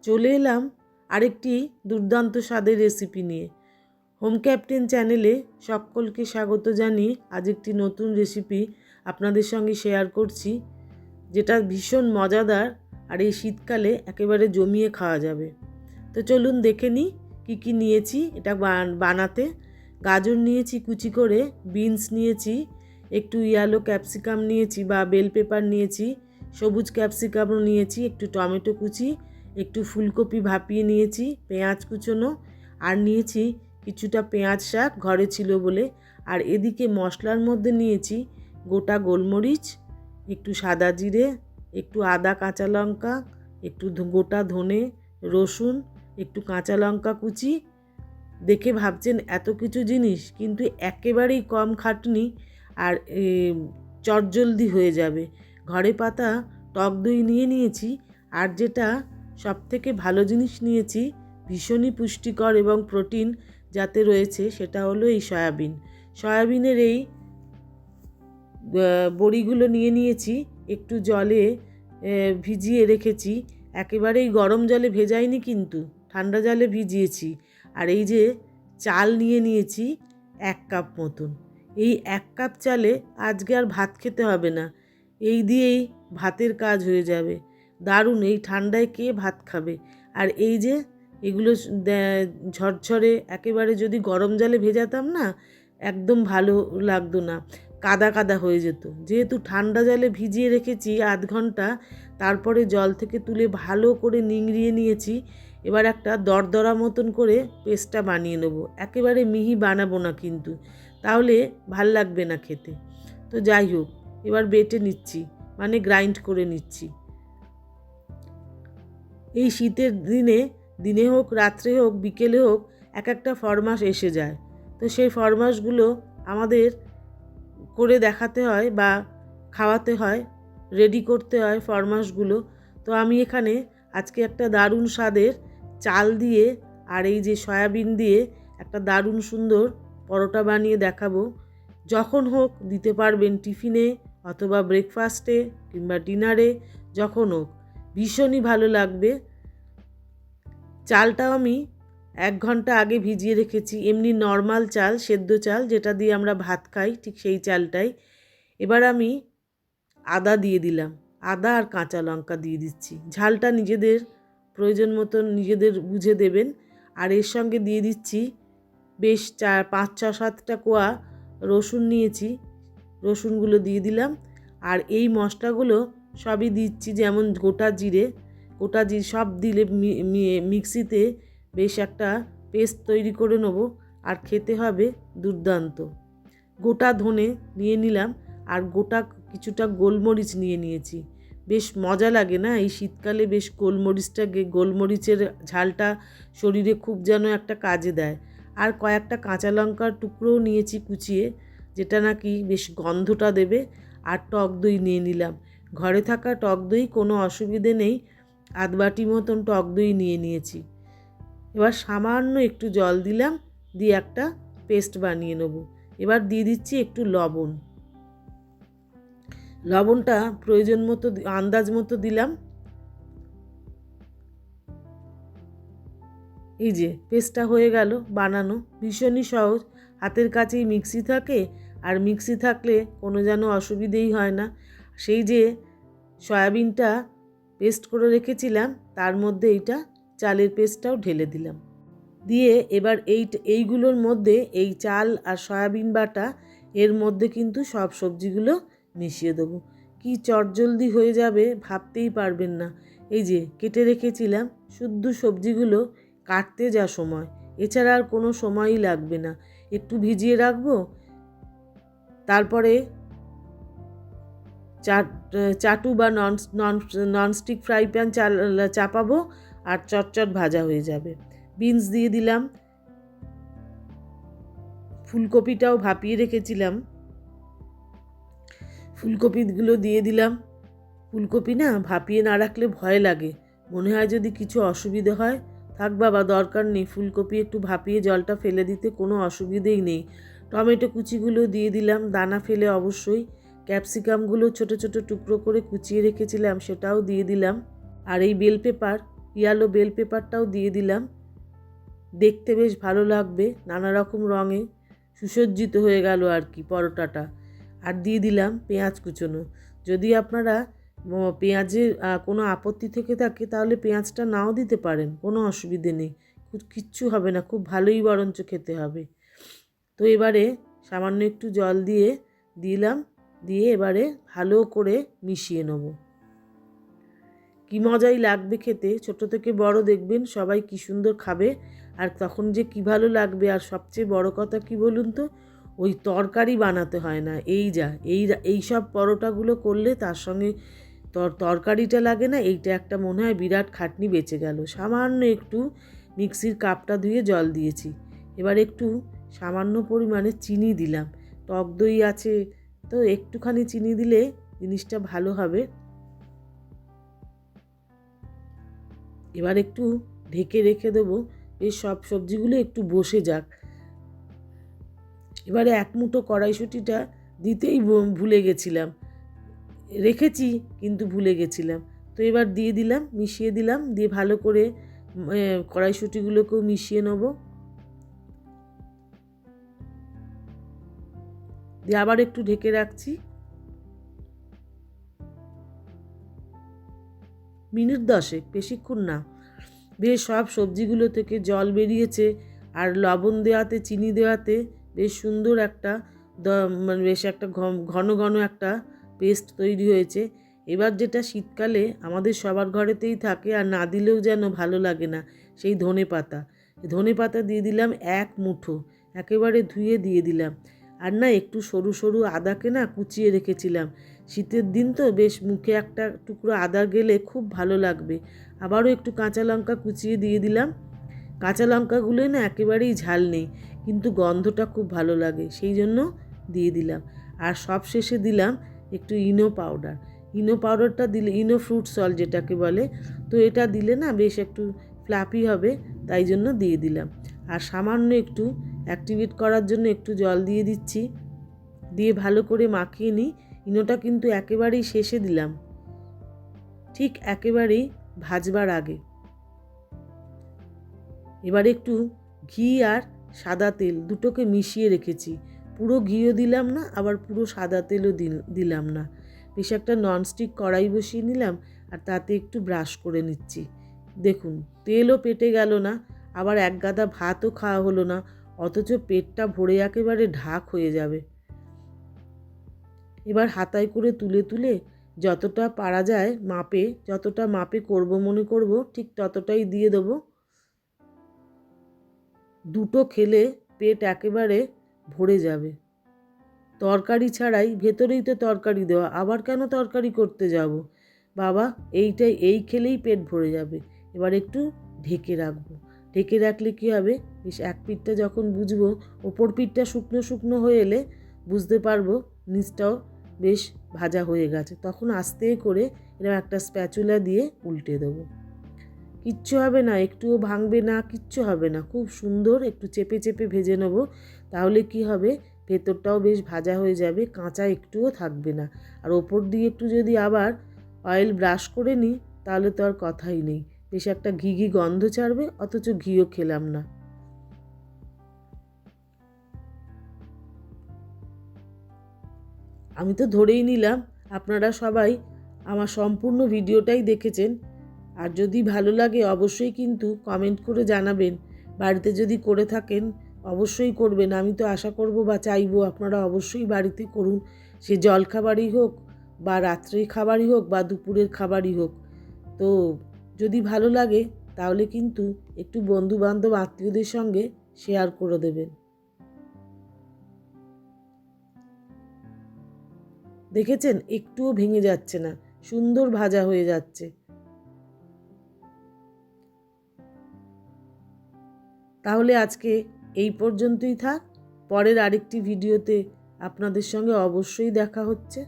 চলে এলাম আরেকটি দুর্দান্ত স্বাদের রেসিপি নিয়ে। হোম ক্যাপ্টেন চ্যানেলে সকলকে স্বাগত জানিয়ে আজ একটি নতুন রেসিপি আপনাদের সঙ্গে শেয়ার করছি, যেটা ভীষণ মজাদার আর এই শীতকালে একেবারে জমিয়ে খাওয়া যাবে। তো চলুন দেখে নিই কী কী নিয়েছি এটা বানাতে। গাজর নিয়েছি কুচি করে, বিনস নিয়েছি, একটু ইয়েলো ক্যাপসিকাম নিয়েছি বা বেল পেপার নিয়েছি, সবুজ ক্যাপসিকামও নিয়েছি, একটু টমেটো কুচি, একটু ফুলকপি ভাপিয়ে নিয়েছি, পেঁয়াজ কুচোনো, আর নিয়েছি কিছুটা পেঁয়াজ শাক ঘরে ছিল বলে। আর এদিকে মশলার মধ্যে নিয়েছি গোটা গোলমরিচ, একটু সাদা জিরে, একটু আদা কাঁচা লঙ্কা, একটু গোটা ধনে, রসুন, একটু কাঁচা লঙ্কা কুচি। দেখে ভাবছেন এত কিছু জিনিস, কিন্তু একেবারেই কম খাটনি আর চটজলদি হয়ে যাবে। ঘরে পাতা টক দই নিয়ে নিয়েছি, আর যেটা সবথেকে ভালো জিনিস নিয়েছি, ভীষণই পুষ্টিকর এবং প্রোটিন যাতে রয়েছে, সেটা হলো এই সয়াবিনের এই বড়িগুলো নিয়ে নিয়েছি। একটু জলে ভিজিয়ে রেখেছি, একেবারেই গরম জলে ভেজাইনি, কিন্তু ঠান্ডা জলে ভিজিয়েছি। আর এই যে চাল নিয়ে নিয়েছি 1 কাপ মতন। এই 1 কাপ চালে আজকে আর ভাত খেতে হবে না, এই দিয়েই ভাতের কাজ হয়ে যাবে। দারুণ, এই ঠান্ডায় কে ভাত খাবে। আর এই যে এগুলো ঝরঝরে, একেবারে যদি গরম জলে ভেজাতাম না, একদম ভালো লাগতো না, কাদা কাদা হয়ে যেত। যেহেতু ঠান্ডা জলে ভিজিয়ে রেখেছি আধ ঘন্টা, তারপরে জল থেকে তুলে ভালো করে নিংড়িয়ে নিয়েছি। এবার একটা দরদরা মতন করে পেস্টটা বানিয়ে নেব। একেবারে মিহি বানাবো না কিন্তু, তাহলে ভাল লাগবে না খেতে। তো যাই হোক, এবার বেটে নিচ্ছি, মানে গ্রাইন্ড করে নিচ্ছি। এই শীতের দিনে হোক, রাত্রে হোক, বিকেলে হোক, এক একটা ফরমাস এসে যায়। তো সেই ফরমাসগুলো আমাদের করে দেখাতে হয় বা খাওয়াতে হয়, রেডি করতে হয় ফরমাসগুলো। তো আমি এখানে আজকে একটা দারুণ স্বাদের চাল দিয়ে আর এই যে সয়াবিন দিয়ে একটা দারুণ সুন্দর পরোটা বানিয়ে দেখাবো। যখন হোক দিতে পারবেন, টিফিনে অথবা ব্রেকফাস্টে কিংবা ডিনারে, যখন হোক ভীষণই ভালো লাগবে। চালটাও আমি 1 ঘন্টা আগে ভিজিয়ে রেখেছি, এমনি নর্মাল চাল, সেদ্ধ চাল যেটা দিয়ে আমরা ভাত খাই, ঠিক সেই চালটাই। এবার আমি আদা দিয়ে দিলাম, আদা আর কাঁচা লঙ্কা দিয়ে দিচ্ছি। ঝালটা নিজেদের প্রয়োজন মতন নিজেদের বুঝে দেবেন। আর এর সঙ্গে দিয়ে দিচ্ছি বেশ 5-6-7টা কোয়া রসুন নিয়েছি, রসুনগুলো দিয়ে দিলাম। আর এই মশলাগুলো সবই দিচ্ছি, যেমন গোটা জিরে সব দিলে মিক্সিতে বেশ একটা পেস্ট তৈরি করে নেব, আর খেতে হবে দুর্দান্ত। গোটা ধনে নিয়ে নিলাম, আর গোটা কিছুটা গোলমরিচ নিয়ে নিয়েছি। বেশ মজা লাগে না এই শীতকালে, বেশ গোলমরিচের ঝালটা শরীরে খুব যেন একটা কাজে দেয়। আর কয়েকটা কাঁচা লঙ্কার টুকরোও নিয়েছি কুচিয়ে, যেটা নাকি বেশ গন্ধটা দেবে। আর টক দই নিয়ে নিলাম, ঘরে থাকা টক দই, কোনো অসুবিধে নেই। আধ বাটি মতন টক দই নিয়ে নিয়েছি। এবার সামান্য একটু জল দিলাম, দিয়ে একটা পেস্ট বানিয়ে নেব। এবার দিয়ে দিচ্ছি একটু লবণ। লবণটা প্রয়োজন মতো, আন্দাজ মতো দিলাম। এই যে পেস্টটা হয়ে গেল বানানো, ভীষণই সহজ। হাতের কাছেই মিক্সি থাকে, আর মিক্সি থাকলে কোনো যেন অসুবিধেই হয় না। সেই যে সয়াবিনটা পেস্ট করে রেখেছিলাম, তার মধ্যে এইটা চালের পেস্টটাও ঢেলে দিলাম। দিয়ে এবার এইগুলোর মধ্যে, এই চাল আর সয়াবিন বাটা, এর মধ্যে কিন্তু সব সবজিগুলো মিশিয়ে দেবো। কি চটজলদি হয়ে যাবে ভাবতেই পারবেন না। এই যে কেটে রেখেছিলাম শুদ্ধ সবজিগুলো, কাটতে যা সময়, এছাড়া আর কোনো সময়ই লাগবে না। একটু ভিজিয়ে রাখবো, তারপরে চাটু বা ননস্টিক ফ্রাই প্যান চাপাবো, আর চটচট ভাজা হয়ে যাবে। বিনস দিয়ে দিলাম, ফুলকপিটাও ভাপিয়ে রেখেছিলাম, ফুলকপিগুলো দিয়ে দিলাম। ফুলকপি না ভাপিয়ে না রাখলে ভয় লাগে, মনে হয় যদি কিছু অসুবিধে হয়। থাক বাবা, দরকার নেই, ফুলকপি একটু ভাপিয়ে জলটা ফেলে দিতে কোনো অসুবিধেই নেই। টমেটো কুচিগুলো দিয়ে দিলাম, দানা ফেলে অবশ্যই। ক্যাপসিকামগুলো ছোট ছোট টুকরো করে কুচিয়ে রেখেছিলাম, সেটাও দিয়ে দিলাম। আর এই বেল পেপার ইয়ালো বেল পেপারটাও দিয়ে দিলাম, দেখতে বেশ ভালো লাগবে, নানা রকম রঙে সুসজ্জিত হয়ে গেল আর কি পরোটাটা। আর দিয়ে দিলাম পেঁয়াজ কুচোনো। যদি আপনারা পেঁয়াজের কোনো আপত্তি থেকে থাকে তাহলে পেঁয়াজটা নাও দিতে পারেন, কোনো অসুবিধে নেই, কিচ্ছু হবে না, খুব ভালোই বরঞ্চ খেতে হবে। তো এবারে সামান্য একটু জল দিয়ে দিলাম, দিয়ে এবারে ভালো করে মিশিয়ে নেব। কি মজাই লাগবে খেতে, ছোট থেকে বড় দেখবেন সবাই কি সুন্দর খাবে, আর তখন যে কি ভালো লাগবে। আর সবচেয়ে বড় কথা কি বলুন তো, ওই তরকারি বানাতে হয় না। এই সব পরোটাগুলো করলে তার সঙ্গে তরকারিটা লাগে না, এইটা একটা মনে হয় বিরাট খাটনি বেঁচে গেল। সামান্য একটু মিক্সির কাপটা ধুয়ে জল দিয়েছি, এবার একটু সামান্য পরিমাণে চিনি দিলাম, টক দই আছে তো একটুখানি চিনি দিলে জিনিসটা ভালো হবে। এবার একটু ঢেকে রেখে দেবো, এই সব সবজিগুলো একটু বসে যাক। এবারে এক মুঠো কড়াইশুঁটিটা দিতেই ভুলে গেছিলাম, রেখেছি কিন্তু ভুলে গেছিলাম। তো এবার দিয়ে দিলাম, মিশিয়ে দিলাম, দিয়ে ভালো করে কড়াইশুঁটিগুলোকেও মিশিয়ে নেব। দিয়ে আবার একটু ঢেকে রাখছি, মিনিট 10, বেশিক্ষণ না। বেশ সব সবজিগুলো থেকে জল বেরিয়েছে, আর লবণ দেওয়াতে চিনি দেওয়াতে বেশ সুন্দর একটা মানে বেশ একটা ঘন ঘন একটা পেস্ট তৈরি হয়েছে। এবার যেটা শীতকালে আমাদের সবার ঘরেতেই থাকে, আর না দিলেও যেন ভালো লাগে না, সেই ধনে পাতা দিয়ে দিলাম 1 মুঠো, একেবারে ধুয়ে দিয়ে দিলাম। আর না একটু সরু সরু আদাকে না কুচিয়ে রেখেছিলাম, শীতের দিন তো বেশ মুখে একটা টুকরো আদা গেলে খুব ভালো লাগবে। আবারও একটু কাঁচা লঙ্কা কুচিয়ে দিয়ে দিলাম। কাঁচা লঙ্কাগুলোই না একেবারেই ঝাল নেই, কিন্তু গন্ধটা খুব ভালো লাগে, সেই জন্য দিয়ে দিলাম। আর সব শেষে দিলাম একটু ইনো পাউডারটা দিলে, ইনো ফ্রুট সল্ট যেটাকে বলে, তো এটা দিলে না বেশ একটু ফ্লাফি হবে, তাই জন্য দিয়ে দিলাম। আর সামান্য একটু অ্যাক্টিভেট করার জন্য একটু জল দিয়ে দিচ্ছি, দিয়ে ভালো করে মাখিয়ে নিই। ইনোটা কিন্তু একেবারেই শেষে দিলাম, ঠিক একেবারেই ভাজবার আগে। এবার একটু ঘি আর সাদা তেল দুটোকে মিশিয়ে রেখেছি, পুরো ঘিও দিলাম না, আবার পুরো সাদা তেলও দিলাম না। বেশ একটা ননস্টিক কড়াই বসিয়ে নিলাম, আর তাতে একটু ব্রাশ করে নিচ্ছি। দেখুন তেলও পেটে গেল না, আবার এক গাদা ভাতও খাওয়া হলো না, অথচ পেটটা ভরে একেবারে ঢাক হয়ে যাবে। এবার হাতায় করে তুলে তুলে যতটা পারা যায় মাপে, যতটা মাপে করব মনে করব ঠিক ততটাই দিয়ে দেবো। দুটো খেলে পেট একেবারে ভরে যাবে। তরকারি ছাড়াই, ভেতরেই তো তরকারি দেওয়া, আবার কেন তরকারি করতে যাব বাবা, এই খেলেই পেট ভরে যাবে। এবার একটু ঢেকে রাখবো, ঢেকে রাখলে কি হবে, বেশ এক পিঠটা যখন বুঝবো, ওপর পিঠটা শুকনো শুকনো হয়ে এলে বুঝতে পারবো নিচটাও বেশ ভাজা হয়ে গেছে, তখন আস্তে করে এরকম একটা স্প্যাচুলা দিয়ে উল্টে দেবো। কিচ্ছু হবে না, একটুও ভাঙবে না, কিচ্ছু হবে না, খুব সুন্দর একটু চেপে চেপে ভেজে নেব, তাহলে কি হবে, ভেতরটাও বেশ ভাজা হয়ে যাবে, কাঁচা একটুও থাকবে না। আর ওপর দিয়ে একটু যদি আবার অয়েল ব্রাশ করে নিই তাহলে তো আর কথাই নেই, বেশ একটা ঘি ঘি গন্ধ ছাড়বে, অথচ ঘিও খেলাম না। আমি তো ধরেই নিলাম আপনারা সবাই আমার সম্পূর্ণ ভিডিওটাই দেখেছেন, আর যদি ভালো লাগে অবশ্যই কিন্তু কমেন্ট করে জানাবেন। বাড়িতে যদি করে থাকেন অবশ্যই করবেন, আমি তো আশা করব বা চাইবো আপনারা অবশ্যই বাড়িতে করুন, সে জলখাবারই হোক বা রাত্রের খাবারই হোক বা দুপুরের খাবারই হোক। তো যদি ভালো লাগে তাহলে কিন্তু একটু বন্ধুবান্ধব আত্মীয়দের সঙ্গে শেয়ার করে দেবেন। দেখেছেন একটুও ভেঙে যাচ্ছে না, সুন্দর ভাজা হয়ে যাচ্ছে। তাহলে আজকে এই পর্যন্তই থাক, পরের আরেকটি ভিডিওতে আপনাদের সঙ্গে অবশ্যই দেখা হচ্ছে।